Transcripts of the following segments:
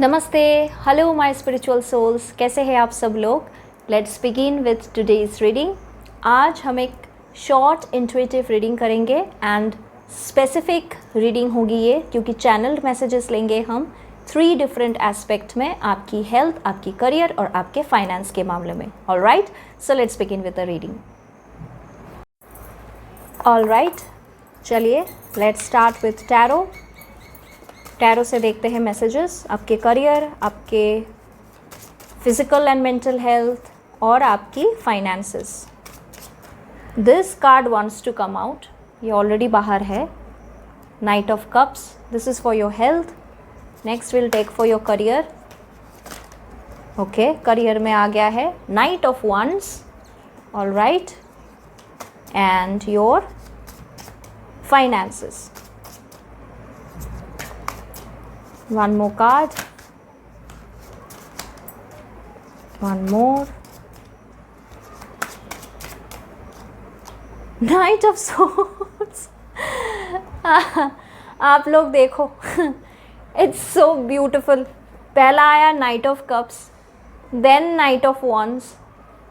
नमस्ते, hello my spiritual souls, कैसे हैं आप सब लोग। Let's begin with today's reading. आज हम एक शॉर्ट इंट्यूटिव रीडिंग करेंगे एंड स्पेसिफिक रीडिंग होगी ये, क्योंकि चैनल्ड मैसेजेस लेंगे हम 3 डिफरेंट एस्पेक्ट में, आपकी हेल्थ, आपकी करियर और आपके फाइनेंस के मामले में। Alright, so let's begin with the reading. Alright, चलिए let's start with tarot. Tarot से देखते हैं मैसेजेस आपके करियर, आपके फिजिकल एंड मेंटल हेल्थ और आपकी finances. This card wants to come out, ये ऑलरेडी बाहर है। Knight of cups, this is for your health. Next will take for your career. Okay, career में आ गया है knight of wands. Alright, and your finances. One more card. One more. Knight of Swords. आप लोग देखो, it's so beautiful. पहला आया knight of cups, then knight of wands,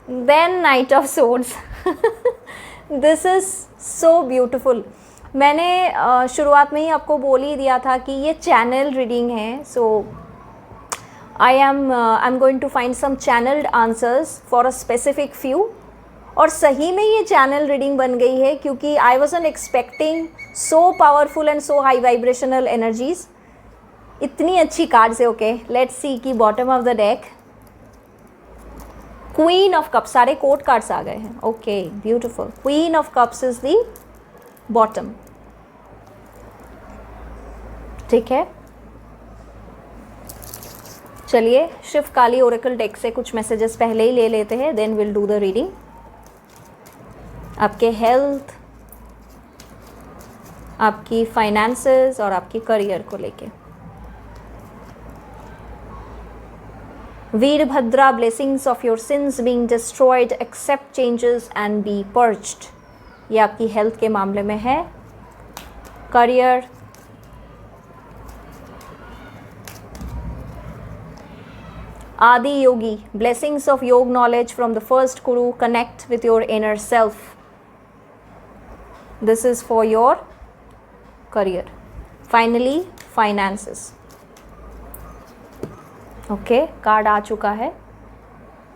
then knight of swords. This is so beautiful. मैंने शुरुआत में ही आपको बोल ही दिया था कि ये चैनल रीडिंग है। So I am going to find some channelled answers for a specific few. और सही में ये चैनल रीडिंग बन गई है, क्योंकि आई wasn't expecting so powerful and so high vibrational energies. इतनी अच्छी कार्ड्स है। ओके, लेट्स सी कि bottom of the deck queen of cups, सारे कोर्ट कार्ड्स आ गए हैं। Okay, beautiful. Queen of cups is the bottom. ठीक है, चलिए शिव काली ओरेकल डेक से कुछ मैसेजेस पहले ही ले लेते हैं, then will do the reading. आपके हेल्थ, आपकी फाइनेंसेस और आपकी करियर को लेके। Veerabhadra, blessings of your sins being destroyed, accept changes and be purged. ये आपकी हेल्थ के मामले में है। Career, Adi Yogi, blessings of yog knowledge from the first guru, connect with your inner self. This is for your career. Finally finances. Okay, card आ चुका है।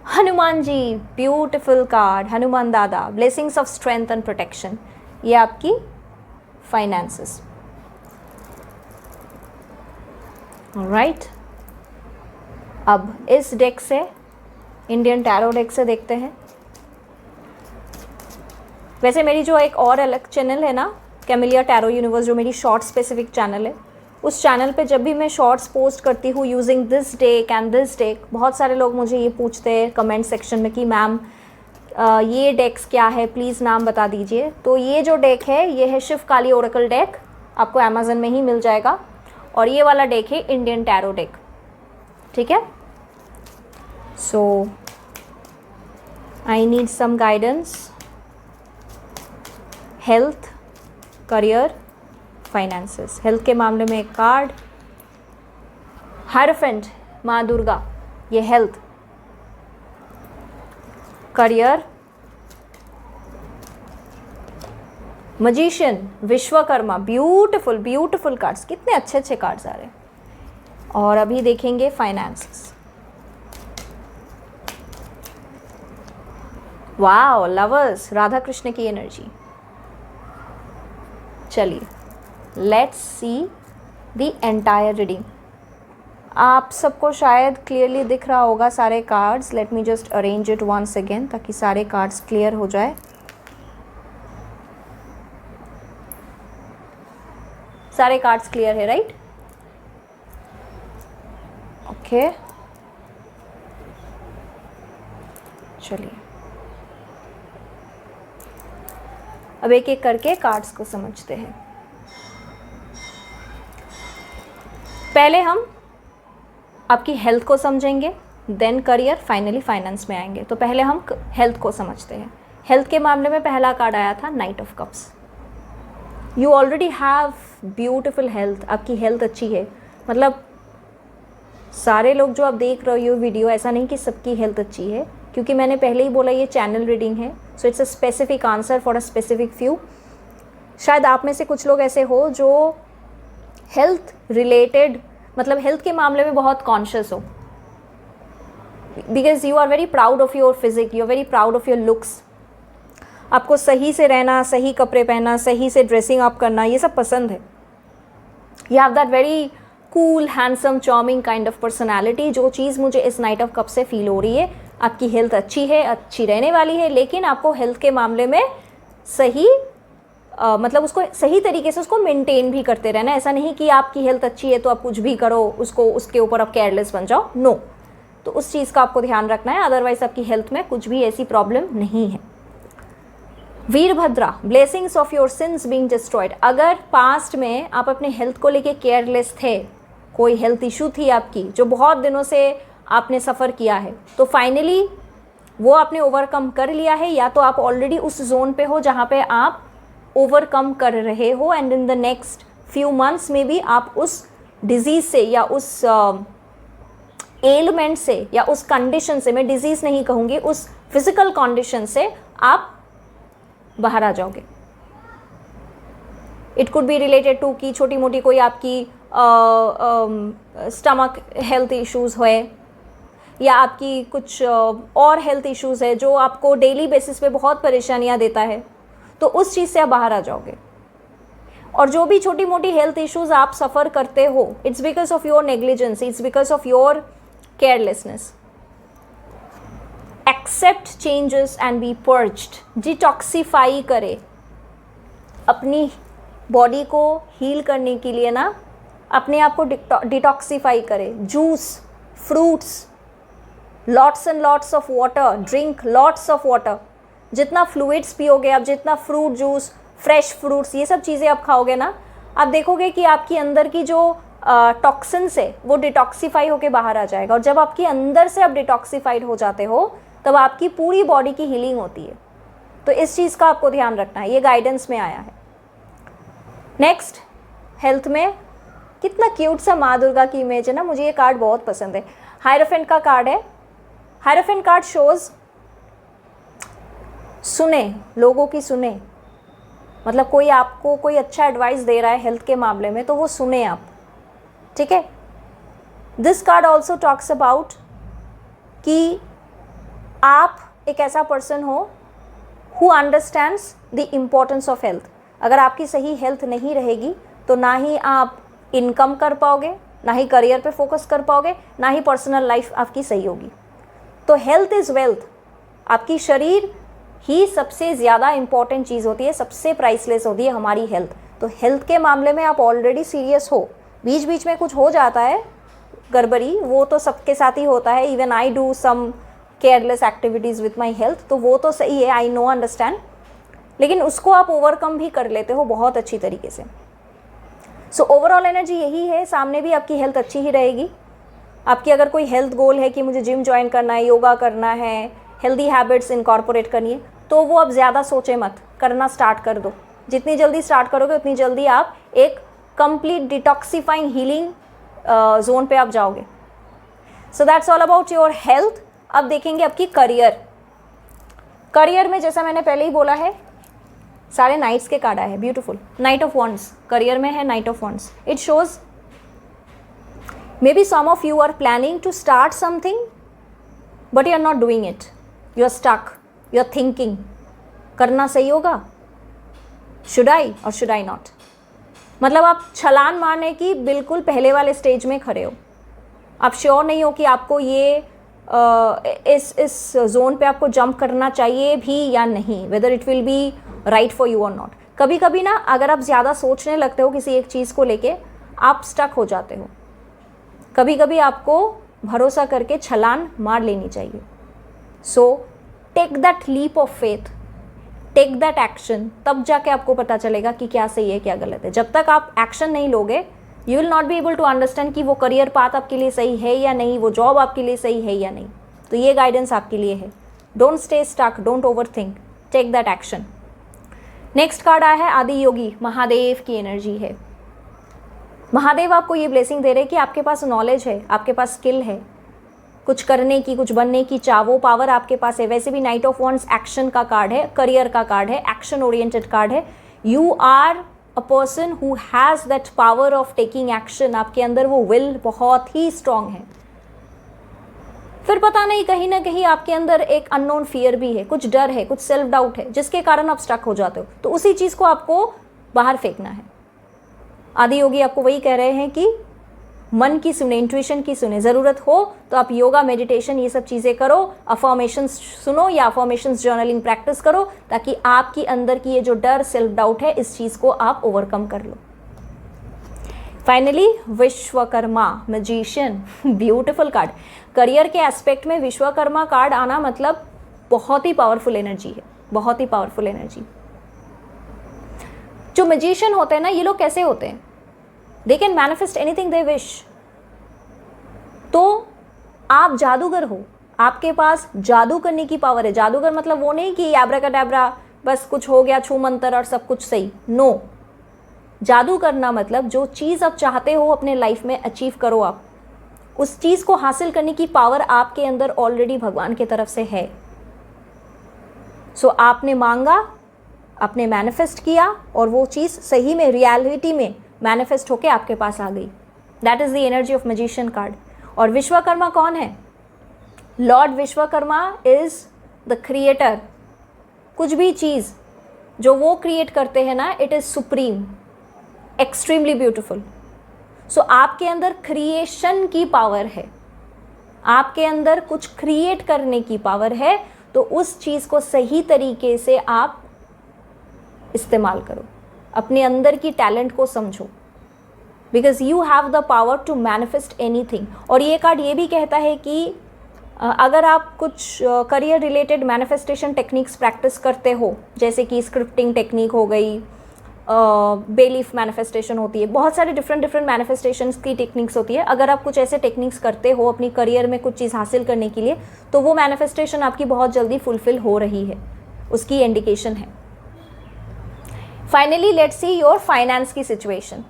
Hanuman ji, beautiful card. Hanuman दादा, blessings of strength and protection. ये आपकी फाइनेंसेस। ऑलराइट, अब इस डेक से, Indian tarot deck से देखते हैं। वैसे मेरी जो एक और अलग चैनल है ना, कैमिलिया टैरो यूनिवर्स, जो मेरी शॉर्ट स्पेसिफिक चैनल है, उस चैनल पे जब भी मैं शॉर्ट्स पोस्ट करती हूँ using this deck and this deck, बहुत सारे लोग मुझे ये पूछते हैं कमेंट सेक्शन में कि मैम ये डेक्स क्या है, प्लीज़ नाम बता दीजिए। तो ये जो डेक है, ये है शिव काली ओरेकल डेक, आपको अमेज़न में ही मिल जाएगा। और ये वाला डेक है इंडियन टैरो डेक। ठीक है, so I need some guidance. Health, career, finances. Health के मामले में एक कार्ड, हायरोफेंट, माँ दुर्गा, ये health. Career, magician, Vishwakarma. Beautiful beautiful cards, कितने अच्छे अच्छे कार्ड्स आ रहे हैं। और अभी देखेंगे finances. Wow, lovers, Radha Krishna की एनर्जी। चलिए let's see the entire reading. आप सबको शायद क्लियरली दिख रहा होगा सारे cards. Let me just arrange it once again, ताकि सारे कार्ड्स क्लियर हो जाए। सारे कार्ड्स क्लियर है, राइट? ओके, चलिए अब एक एक करके कार्ड्स को समझते हैं। पहले हम आपकी हेल्थ को समझेंगे, देन करियर, फाइनली फाइनेंस में आएंगे। तो पहले हम हेल्थ को समझते हैं। हेल्थ के मामले में पहला कार्ड आया था night of cups. You already have beautiful health, आपकी हेल्थ अच्छी है, मतलब सारे लोग जो आप देख रहे हो वीडियो, ऐसा नहीं कि सबकी हेल्थ अच्छी है, क्योंकि मैंने पहले ही बोला ये चैनल रीडिंग है, so it's a specific answer for a specific few. शायद आप में से कुछ लोग ऐसे हो जो हेल्थ रिलेटेड, मतलब हेल्थ के मामले में बहुत कॉन्शियस हो, because you are very proud of your physique, you are very proud of your looks. आपको सही से रहना, सही कपड़े पहनना, सही से ड्रेसिंग अप करना, ये सब पसंद है। You have that very cool, handsome, charming kind of personality. जो चीज़ मुझे इस नाइट ऑफ कप से फील हो रही है, आपकी हेल्थ अच्छी है, अच्छी रहने वाली है, लेकिन आपको हेल्थ के मामले में सही मतलब उसको सही तरीके से उसको मेंटेन भी करते रहना। ऐसा नहीं कि आपकी हेल्थ अच्छी है तो आप कुछ भी करो, उसको उसके ऊपर आप केयरलेस बन जाओ, नो। तो उस चीज़ का आपको ध्यान रखना है, अदरवाइज आपकी हेल्थ में कुछ भी ऐसी प्रॉब्लम नहीं है। Virabhadra, blessings of your sins being destroyed. अगर पास्ट में आप अपने हेल्थ को लेके केयरलेस थे, कोई हेल्थ इशू थी आपकी जो बहुत दिनों से आपने सफ़र किया है, तो फाइनली वो आपने ओवरकम कर लिया है, या तो आप ऑलरेडी उस जोन पे हो जहाँ पे आप ओवरकम कर रहे हो, and in the next few months में भी आप उस डिजीज़ से या उस एलिमेंट से या उस कंडीशन से, मैं डिजीज़ नहीं कहूँगी, उस फिजिकल कंडीशन से आप बाहर आ जाओगे। It could be related to कि छोटी मोटी कोई आपकी स्टमक हेल्थ इश्यूज़ है, या आपकी कुछ और हेल्थ इश्यूज़ है जो आपको डेली बेसिस पे बहुत परेशानियां देता है, तो उस चीज़ से आप बाहर आ जाओगे। और जो भी छोटी मोटी हेल्थ इश्यूज़ आप सफ़र करते हो, it's because of your negligence, it's because of your carelessness. Accept changes and be purged. Detoxify करे, अपनी बॉडी को हील करने के लिए ना अपने आप को डिटॉक्सीफाई करे। Juice, fruits, lots and lots of water, drink lots of water. जितना फ्लूइड्स पियोगे आप, जितना फ्रूट जूस, फ्रेश फ्रूट्स, ये सब चीज़ें आप खाओगे ना, आप देखोगे कि आपकी अंदर की जो टॉक्सिन्स है वो डिटॉक्सीफाई होके बाहर आ जाएगा। और जब आपके अंदर से आप डिटॉक्सीफाइड हो जाते हो, तब आपकी पूरी बॉडी की हीलिंग होती है। तो इस चीज़ का आपको ध्यान रखना है, ये गाइडेंस में आया है। नेक्स्ट, हेल्थ में कितना क्यूट सा माँ दुर्गा की इमेज है ना, मुझे ये कार्ड बहुत पसंद है। हायरोफेंट का कार्ड है। हायरोफेंट कार्ड शोज सुने, लोगों की सुने, मतलब कोई आपको कोई अच्छा एडवाइस दे रहा है हेल्थ के मामले में, तो वो सुने आप, ठीक है। This card also talks about कि आप एक ऐसा पर्सन हो who understands the importance of health. अगर आपकी सही हेल्थ नहीं रहेगी तो ना ही आप इनकम कर पाओगे, ना ही करियर पे फोकस कर पाओगे, ना ही पर्सनल लाइफ आपकी सही होगी। तो हेल्थ इज़ वेल्थ। आपकी शरीर ही सबसे ज़्यादा इम्पॉर्टेंट चीज़ होती है, सबसे प्राइसलेस होती है हमारी हेल्थ। तो हेल्थ के मामले में आप ऑलरेडी सीरियस हो, बीच बीच में कुछ हो जाता है गड़बड़ी, वो तो सबके साथ ही होता है। Even I do some careless activities with my health, तो वो तो सही है, आई नो, अंडरस्टैंड, लेकिन उसको आप ओवरकम भी कर लेते हो बहुत अच्छी तरीके से। सो ओवरऑल एनर्जी यही है, सामने भी आपकी हेल्थ अच्छी ही रहेगी। आपकी अगर कोई हेल्थ गोल है कि मुझे जिम ज्वाइन करना है, योगा करना है, हेल्दी हैबिट्स इनकॉर्पोरेट करनी है, तो वो अब ज़्यादा सोचे मत, करना स्टार्ट कर दो। जितनी जल्दी स्टार्ट करोगे उतनी जल्दी आप एक कंप्लीट डिटॉक्सीफाइंग हीलिंग जोन पे आप जाओगे। So that's all about your health. अब देखेंगे आपकी करियर। करियर में जैसा मैंने पहले ही बोला है, सारे नाइट्स के कार्ड आए हैं, beautiful. Knight of wands career में है, knight of wands. It shows may be some of you are planning to start something but you are not doing it, you are stuck, you are thinking करना सही होगा, should I और should I not. मतलब आप छलांग मारने की बिल्कुल पहले वाले स्टेज में खड़े हो, आप श्योर नहीं हो कि आपको ये इस जोन पे आपको जंप करना चाहिए भी या नहीं, whether it will be right for you और नॉट। कभी कभी ना अगर आप ज़्यादा सोचने लगते हो किसी एक चीज़ को लेके, आप स्टक हो जाते हो। कभी कभी आपको भरोसा करके छलांग मार लेनी चाहिए। So take that leap of faith, take that action, तब जाके आपको पता चलेगा कि क्या सही है क्या गलत है। जब तक आप एक्शन नहीं लोगे, you will not be able to understand कि वो करियर पाथ आपके लिए सही है या नहीं, वो जॉब आपके लिए सही है या नहीं। तो ये गाइडेंस आपके लिए है। Don't stay stuck, don't over think, take that action. Next card आया है आदि योगी, महादेव की एनर्जी है। महादेव आपको ये ब्लेसिंग दे रहे हैं कि आपके पास नॉलेज है, आपके पास स्किल है, कुछ करने की, कुछ बनने की चाह, वो पावर आपके पास है। वैसे भी नाइट ऑफ वॉन्ड्स एक्शन का कार्ड है, करियर का कार्ड है, एक्शन ओरिएंटेड कार्ड है। You are a person who has that power of taking action. आपके अंदर वो विल बहुत ही स्ट्रांग है। फिर पता नहीं, कहीं ना कहीं आपके अंदर एक अननोन फियर भी है, कुछ डर है, कुछ सेल्फ डाउट है, जिसके कारण आप स्टक हो जाते हो। तो उसी चीज़ को आपको बाहर फेंकना है। आदि योगी आपको वही कह रहे हैं कि मन की सुने, इंट्यूशन की सुने, ज़रूरत हो तो आप योगा, मेडिटेशन, ये सब चीज़ें करो, अफर्मेशंस सुनो या अफर्मेशंस जर्नलिंग प्रैक्टिस करो, ताकि आपकी अंदर की ये जो डर, सेल्फ डाउट है, इस चीज़ को आप ओवरकम कर लो। Finally Vishwakarma, magician, beautiful card. Career के एस्पेक्ट में विश्वकर्मा कार्ड आना मतलब बहुत ही पावरफुल एनर्जी है, बहुत ही पावरफुल एनर्जी। जो मैजिशियन होते हैं ना, ये लोग कैसे होते हैं? They can manifest anything they wish. तो आप जादूगर हो, आपके पास जादू करने की पावर है। जादूगर मतलब वो नहीं कि एब्राकाडाब्रा, बस कुछ हो गया, छू मंतर और सब कुछ सही। नो, जादू करना मतलब जो चीज़ आप चाहते हो अपने लाइफ में अचीव करो, आप उस चीज़ को हासिल करने की पावर आपके अंदर ऑलरेडी भगवान की तरफ से है। सो आपने मांगा, आपने मैनिफेस्ट किया, और वो चीज़ सही में रियलिटी में मैनिफेस्ट होके आपके पास आ गई। That is the energy of magician card. और विश्वकर्मा कौन है? Lord Vishwakarma is the creator. कुछ भी चीज़ जो वो क्रिएट करते हैं ना, it is supreme, extremely beautiful. So आपके अंदर क्रिएशन की पावर है, आपके अंदर कुछ क्रिएट करने की पावर है। तो उस चीज़ को सही तरीके से आप इस्तेमाल करो, अपने अंदर की टैलेंट को समझो, because you have the power to manifest anything. और ये कार्ड ये भी कहता है कि अगर आप कुछ career related manifestation techniques practice करते हो, जैसे कि स्क्रिप्टिंग टेक्निक हो गई, बेलीफ मैनिफेस्टेशन होती है, बहुत सारे डिफरेंट मैनिफेस्टेशंस की टेक्निक्स होती है। अगर आप कुछ ऐसे टेक्निक्स करते हो अपनी करियर में कुछ चीज़ हासिल करने के लिए, तो वो मैनिफेस्टेशन आपकी बहुत जल्दी फुलफिल हो रही है, उसकी इंडिकेशन है। Finally let's see your finance की सिचुएशन।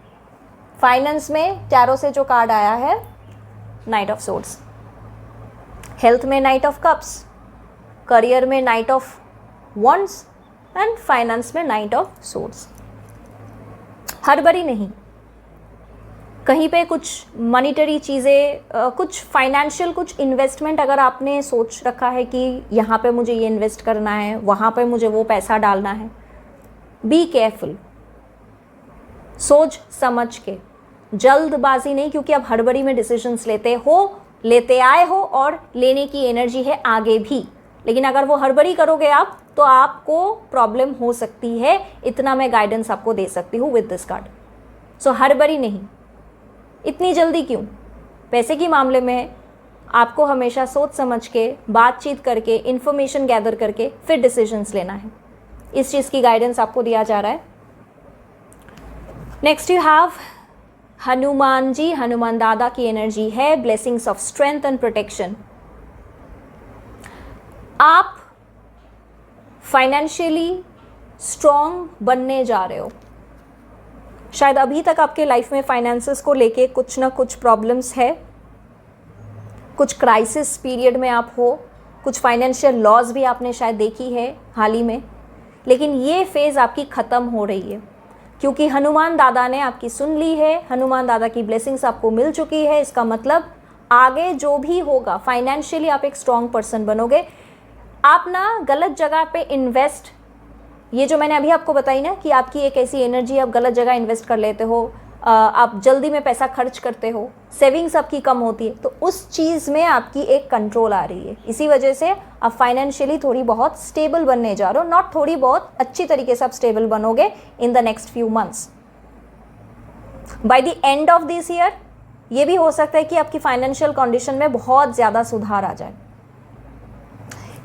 फाइनेंस में टैरो से जो कार्ड आया है, नाइट ऑफ सोर्ड्स। हेल्थ में नाइट ऑफ कप्स, करियर में night of wands, and finance में नाइट ऑफ सोर्ड्स। हड़बड़ी नहीं, कहीं पे कुछ मॉनिटरी चीज़ें, कुछ फाइनेंशियल, कुछ इन्वेस्टमेंट अगर आपने सोच रखा है कि यहाँ पे मुझे ये इन्वेस्ट करना है, वहाँ पे मुझे वो पैसा डालना है, बी केयरफुल, सोच समझ के, जल्दबाजी नहीं, क्योंकि आप हड़बड़ी में डिसीजंस लेते आए हो और लेने की एनर्जी है आगे भी। लेकिन अगर वो हड़बड़ी करोगे आप, तो आपको प्रॉब्लम हो सकती है। इतना मैं गाइडेंस आपको दे सकती हूँ विद दिस कार्ड। सो हड़बड़ी नहीं, इतनी जल्दी क्यों? पैसे के मामले में आपको हमेशा सोच समझ के, बातचीत करके, इन्फॉर्मेशन गैदर करके फिर डिसीजंस लेना है। इस चीज़ की गाइडेंस आपको दिया जा रहा है। Next you have Hanuman ji. Hanuman दादा की एनर्जी है blessings of strength and protection. आप फाइनेंशियली स्ट्रॉन्ग बनने जा रहे हो। शायद अभी तक आपके लाइफ में फाइनेंसेस को लेके कुछ ना कुछ प्रॉब्लम्स है, कुछ क्राइसिस पीरियड में आप हो, कुछ फाइनेंशियल लॉस भी आपने शायद देखी है हाल ही में। लेकिन ये फेज़ आपकी ख़त्म हो रही है, क्योंकि हनुमान दादा ने आपकी सुन ली है, हनुमान दादा की ब्लेसिंग्स आपको मिल चुकी है। इसका मतलब आगे जो भी होगा, फाइनेंशियली आप एक स्ट्रॉन्ग पर्सन बनोगे। आप ना गलत जगह पे इन्वेस्ट, ये जो मैंने अभी आपको बताई ना कि आपकी एक ऐसी एनर्जी, आप गलत जगह इन्वेस्ट कर लेते हो, आप जल्दी में पैसा खर्च करते हो, सेविंग्स आपकी कम होती है, तो उस चीज़ में आपकी एक कंट्रोल आ रही है। इसी वजह से आप फाइनेंशियली थोड़ी बहुत स्टेबल बनने जा रहे हो। नॉट थोड़ी बहुत, अच्छी तरीके से आप स्टेबल बनोगे in the next few months. By the end of this year ये भी हो सकता है कि आपकी फाइनेंशियल कंडीशन में बहुत ज़्यादा सुधार आ जाए।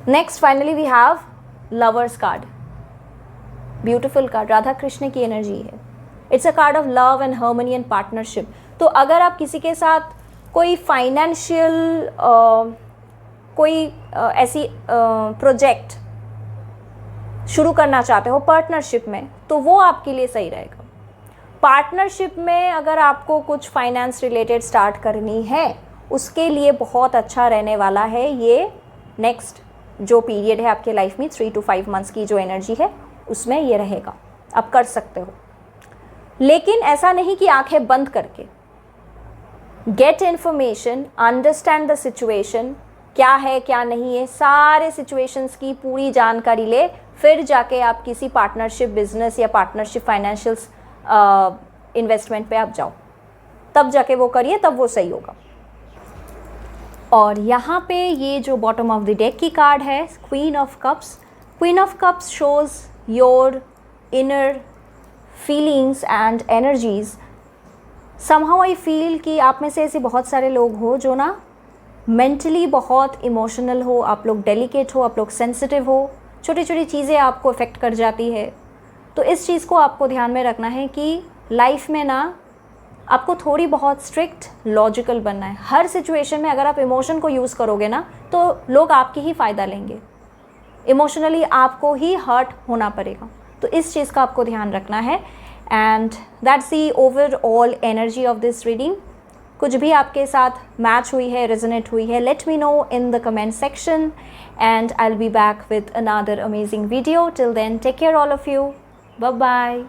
Next finally we have lovers card. Beautiful card, Radha Krishna की एनर्जी है। It's a card of love and harmony and partnership. तो अगर आप किसी के साथ कोई फाइनेंशियल कोई ऐसी प्रोजेक्ट शुरू करना चाहते हो पार्टनरशिप में, तो वो आपके लिए सही रहेगा। पार्टनरशिप में अगर आपको कुछ फाइनेंस रिलेटेड स्टार्ट करनी है, उसके लिए बहुत अच्छा रहने वाला है ये नेक्स्ट जो पीरियड है आपके लाइफ में, 3 to 5 मंथ्स की जो एनर्जी है उसमें ये रहेगा, आप कर सकते हो। लेकिन ऐसा नहीं कि आंखें बंद करके, get information, understand the situation, क्या है क्या नहीं है, सारे सिचुएशंस की पूरी जानकारी ले, फिर जाके आप किसी पार्टनरशिप बिजनेस या पार्टनरशिप फाइनेंशियल इन्वेस्टमेंट पे आप जाओ, तब जाके वो करिए, तब वो सही होगा। और यहाँ पे ये जो बॉटम ऑफ द डेक की कार्ड है, queen of cups. Queen of cups shows your inner feelings and energies. Somehow I feel कि आप में से ऐसे बहुत सारे लोग हो जो ना मेंटली बहुत इमोशनल हो, आप लोग डेलिकेट हो, आप लोग सेंसिटिव हो, छोटी छोटी चीज़ें आपको अफेक्ट कर जाती है। तो इस चीज़ को आपको ध्यान में रखना है कि लाइफ में ना आपको थोड़ी बहुत स्ट्रिक्ट लॉजिकल बनना है। हर सिचुएशन में अगर आप इमोशन को यूज़ करोगे ना तो लोग आपकी ही फ़ायदा लेंगे, इमोशनली आपको ही हर्ट होना पड़ेगा। तो इस चीज़ का आपको ध्यान रखना है। And that's the overall energy of this reading. कुछ भी आपके साथ मैच हुई है, रेजोनेट हुई है, let me know in the comment section and I will be back with another amazing video. Till then take care all of you, bye bye.